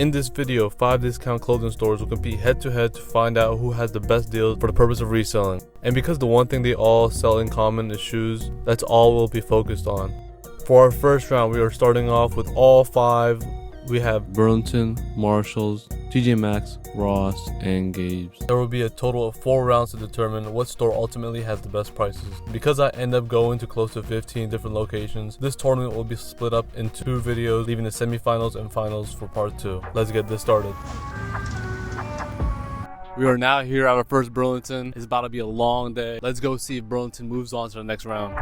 In this video, 5 discount clothing stores will compete head to head to find out who has the best deals for the purpose of reselling. And because the one thing they all sell in common is shoes, that's all we'll be focused on. For our first round, we are starting off with all 5. We have Burlington, Marshalls, TJ Maxx, Ross, and Gabe's. There will be a total of 4 rounds to determine what store ultimately has the best prices. Because I end up going to close to 15 different locations, this tournament will be split up into 2 videos, leaving the semifinals and finals for part 2. Let's get this started. We are now here at our first Burlington. It's about to be a long day. Let's go see if Burlington moves on to the next round.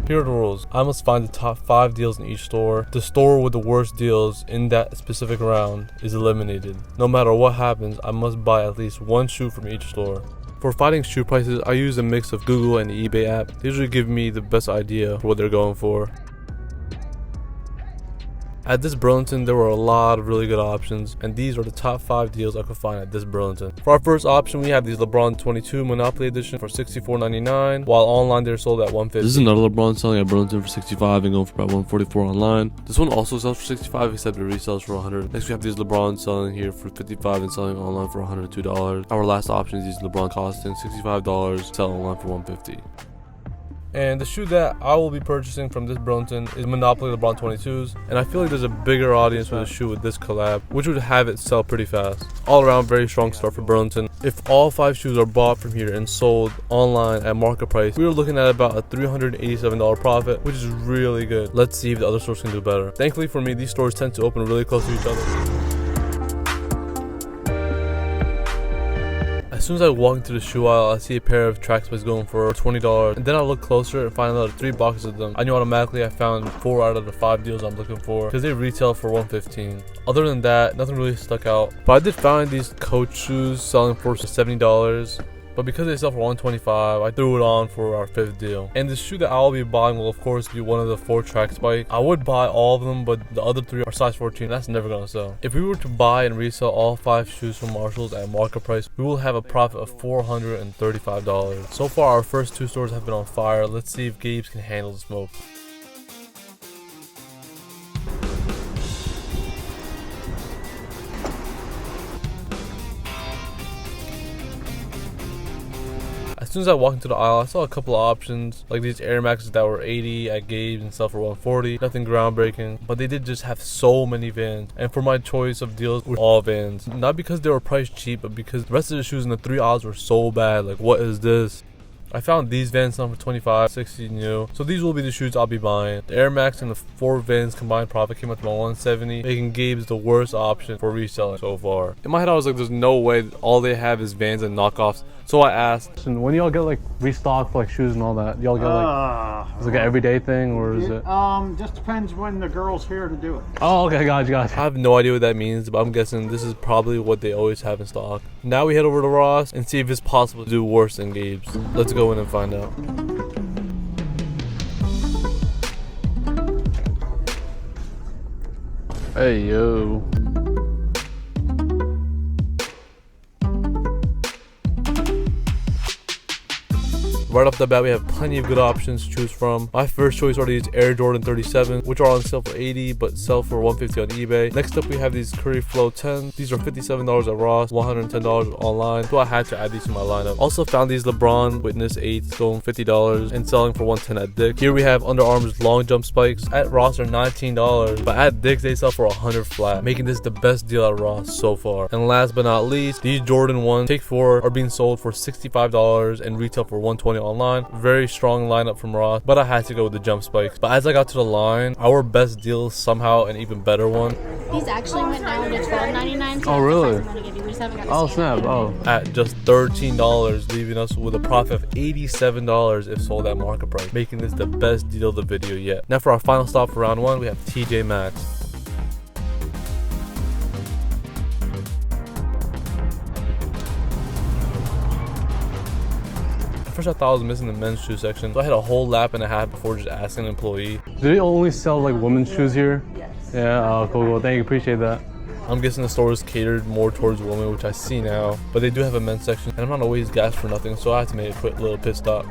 Here are the rules. I must find the top 5 deals in each store. The store with the worst deals in that specific round is eliminated. No matter what happens, I must buy at least 1 shoe from each store. For finding shoe prices, I use a mix of Google and the eBay app. They usually give me the best idea for what they're going for. At this Burlington, there were a lot of really good options, and these are the top 5 deals I could find at this Burlington. For our first option, we have these LeBron 22 Monopoly Edition for $64.99, while online they're sold at $150. This is another LeBron selling at Burlington for $65 and going for about $144 online. This one also sells for $65 except it resells for $100. Next we have these LeBron selling here for $55 and selling online for $102. Our last option is these LeBron costing $65, selling online for $150. And the shoe that I will be purchasing from this Burlington is Monopoly LeBron 22s, and I feel like there's a bigger audience with a shoe with this collab, which would have it sell pretty fast. All around, very strong start for Burlington. If all 5 shoes are bought from here and sold online at market price, we are looking at about a $387 profit, which is really good. Let's see if the other stores can do better. Thankfully for me, these stores tend to open really close to each other. As soon as I walk into the shoe aisle, I see a pair of track spikes going for $20, and then I look closer and find another 3 boxes of them. I knew automatically I found 4 out of the 5 deals I'm looking for because they retail for $115. Other than that, nothing really stuck out. But I did find these Coach shoes selling for $70. But because they sell for $125, I threw it on for our 5th deal. And the shoe that I'll be buying will of course be one of the 4 track spike. I would buy all of them, but the other 3 are size 14. That's never gonna sell. If we were to buy and resell all 5 shoes from Marshalls at market price, we will have a profit of $435. So far, our first 2 stores have been on fire. Let's see if Gabe's can handle the smoke. As soon as I walked into the aisle, I saw a couple of options, like these Air Maxes that were $80 at Gabe's and sell for $140. Nothing groundbreaking, but they did just have so many Vans. And for my choice of deals, were all Vans. Not because they were priced cheap, but because the rest of the shoes in the 3 aisles were so bad. Like, what is this? I found these Vans selling for $25, $60 new. So these will be the shoes I'll be buying. The Air Max and the 4 Vans combined profit came up to about $170, making Gabe's the worst option for reselling so far. In my head, I was like, there's no way all they have is Vans and knockoffs. So I asked, when y'all get like restock for like shoes and all that, y'all get like, is it like an everyday thing or is it? Just depends when the girl's here to do it. Oh, okay, gotcha. I have no idea what that means, but I'm guessing this is probably what they always have in stock. Now we head over to Ross and see if it's possible to do worse than Gabe's. Let's go in and find out. Hey, yo. Right off the bat, we have plenty of good options to choose from. My first choice are these Air Jordan 37, which are on sale for $80 but sell for $150 on eBay. Next up, we have these Curry Flow 10. These are $57 at Ross, $110 online, so I had to add these to my lineup. Also found these LeBron Witness 8s going $50 and selling for $110 at Dick's. Here we have Under Armour's long jump spikes. At Ross are $19, but at Dick's they sell for $100 flat, making this the best deal at Ross so far. And last but not least, these Jordan 1 Take 4 are being sold for $65 and retail for $120 online. Very strong lineup from Ross, but I had to go with the jump spikes. But as I got to the line, our best deal is somehow an even better one. These actually went down to $12.99. So oh, really? Oh, snap. Oh. At just $13, leaving us with a profit of $87 if sold at market price, making this the best deal of the video yet. Now for our final stop for round 1, we have TJ Maxx. First I thought I was missing the men's shoe section, so I had a whole lap and a half before just asking an employee. Do they only sell like women's shoes here? Yes. Yeah, cool. Thank you, appreciate that. I'm guessing the store is catered more towards women, which I see now, but they do have a men's section, and I'm not always gassed for nothing, so I had to make a quick little pit stop.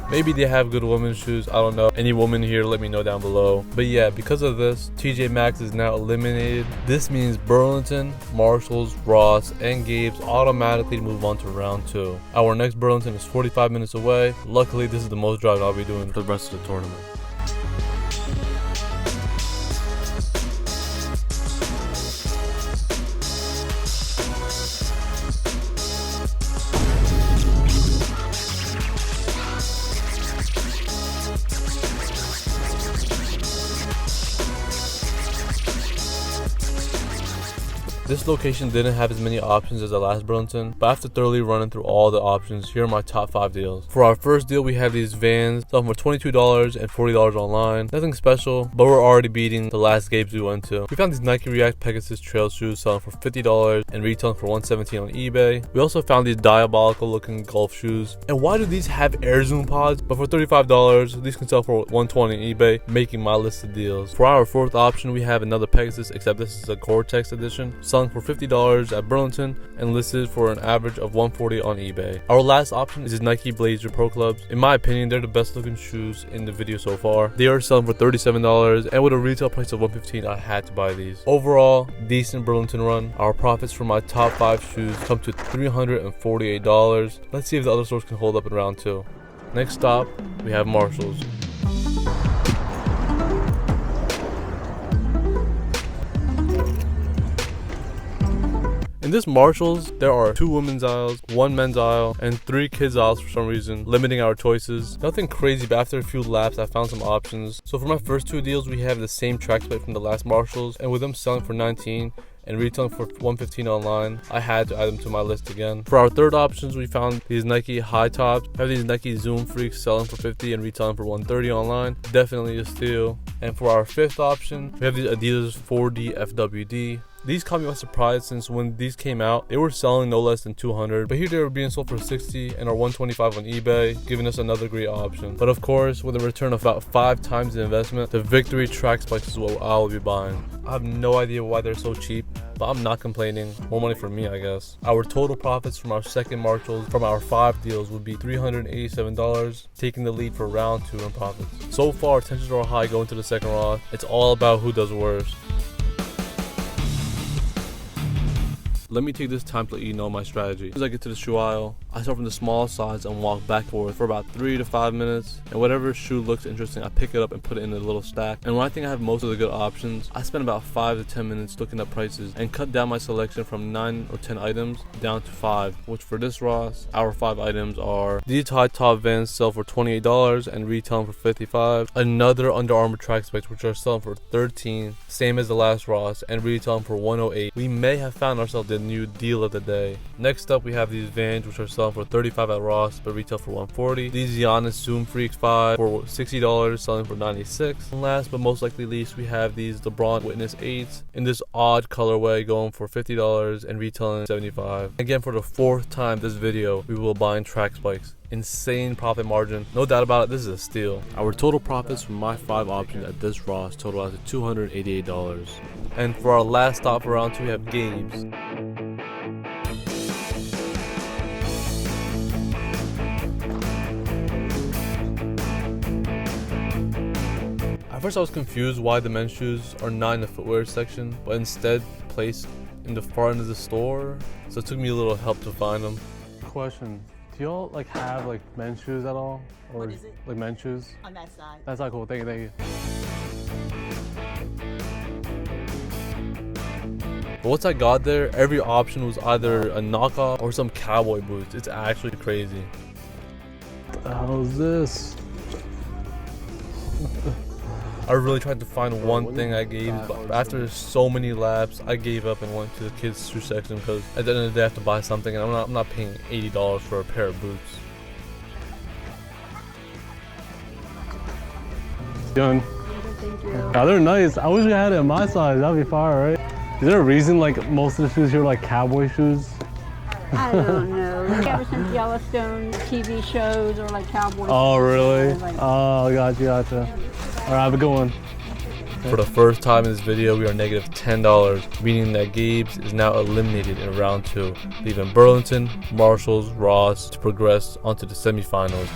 Maybe they have good women's shoes. I don't know. Any woman here, let me know down below. But yeah, because of this, TJ Maxx is now eliminated. This means Burlington, Marshalls, Ross, and Gabe's automatically move on to round 2. Our next Burlington is 45 minutes away. Luckily, this is the most driving I'll be doing for the rest of the tournament. This location didn't have as many options as the last Burlington, but after thoroughly running through all the options, here are my top 5 deals. For our first deal, we have these Vans, selling for $22 and $40 online. Nothing special, but we're already beating the last Gabe's we went to. We found these Nike React Pegasus Trail shoes selling for $50 and retailing for $117 on eBay. We also found these diabolical looking golf shoes. And why do these have Air Zoom pods? But for $35, these can sell for $120 on eBay, making my list of deals. For our fourth option, we have another Pegasus, except this is a Gore-Tex edition, selling for $50 at Burlington and listed for an average of $140 on eBay. Our last option is Nike Blazer Pro Clubs. In my opinion, they're the best looking shoes in the video so far. They are selling for $37 and with a retail price of $115, I had to buy these. Overall, decent Burlington run. Our profits from my top 5 shoes come to $348. Let's see if the other stores can hold up in round 2. Next stop, we have Marshalls. In this Marshalls, there are 2 women's aisles, 1 men's aisle, and 3 kids aisles for some reason, limiting our choices. Nothing crazy, but after a few laps, I found some options. So for my first 2 deals, we have the same track split from the last Marshalls, and with them selling for $19 and retailing for $115 online, I had to add them to my list again. For our third options, we found these Nike high tops. We have these Nike Zoom Freaks selling for $50 and retailing for $130 online. Definitely a steal. And for our fifth option, we have these Adidas 4D FWD. These caught me by surprise since when these came out, they were selling no less than $200, but here they were being sold for $60 and are $125 on eBay, giving us another great option. But of course, with a return of about 5 times the investment, the Victory track spikes is what I'll be buying. I have no idea why they're so cheap, but I'm not complaining. More money for me, I guess. Our total profits from our second Marshalls from our 5 deals would be $387, taking the lead for round 2 in profits. So far, tensions are high going to the second round. It's all about who does worse. Let me take this time to let you know my strategy. As I get to the shoe aisle, I start from the small size and walk back and forth for about 3 to 5 minutes, and whatever shoe looks interesting, I pick it up and put it in a little stack. And when I think I have most of the good options, I spend about 5 to 10 minutes looking at prices and cut down my selection from 9 or 10 items down to 5, which for this Ross, our 5 items are these high top Vans sell for $28 and retailing for $55, another Under Armour track spikes which are selling for $13, same as the last Ross, and retailing for $108. We may have found ourselves the new deal of the day. Next up, we have these Vans which are selling for $35 at Ross but retail for $140. These Giannis Zoom Freaks 5 for $60, selling for $96. And last but most likely least, we have these LeBron Witness 8s in this odd colorway going for $50 and retailing $75. Again, for the 4th time this video, we will buy in track spikes. Insane profit margin, no doubt about it. This is a steal. Our total profits from my 5 options at this Ross total out to $288. And for our last stop for round 2, we have Gabe's. At first I was confused why the men's shoes are not in the footwear section, but instead placed in the far end of the store, so it took me a little help to find them. Question. Do y'all like have like men's shoes at all? Or What is it? like men's shoes? On that side. That's not cool. Thank you, thank you. But once I got there, every option was either a knockoff or some cowboy boots. It's actually crazy. What the hell is this? I really tried to find one thing I gave, but after so many laps, I gave up and went to the kids' shoe section because at the end of the day, I have to buy something, and I'm not paying $80 for a pair of boots. Doing? Yeah, they're nice. I wish I had it in my size. That'd be fire, right? Is there a reason like most of the shoes here are like cowboy shoes? I don't know. Ever since Yellowstone TV shows or like cowboy. Oh, really? Like, Oh, gotcha. All right, have a good one. For the first time in this video, we are negative $10, meaning that Gabe's is now eliminated in round 2, leaving Burlington, Marshalls, Ross to progress onto the semifinals.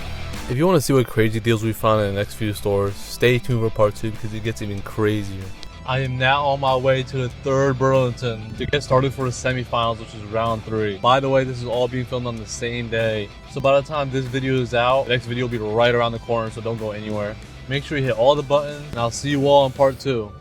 If you want to see what crazy deals we found in the next few stores, stay tuned for part 2 because it gets even crazier. I am now on my way to the 3rd Burlington to get started for the semifinals, which is round 3. By the way, this is all being filmed on the same day. So by the time this video is out, the next video will be right around the corner, so don't go anywhere. Make sure you hit all the buttons, and I'll see you all in part 2.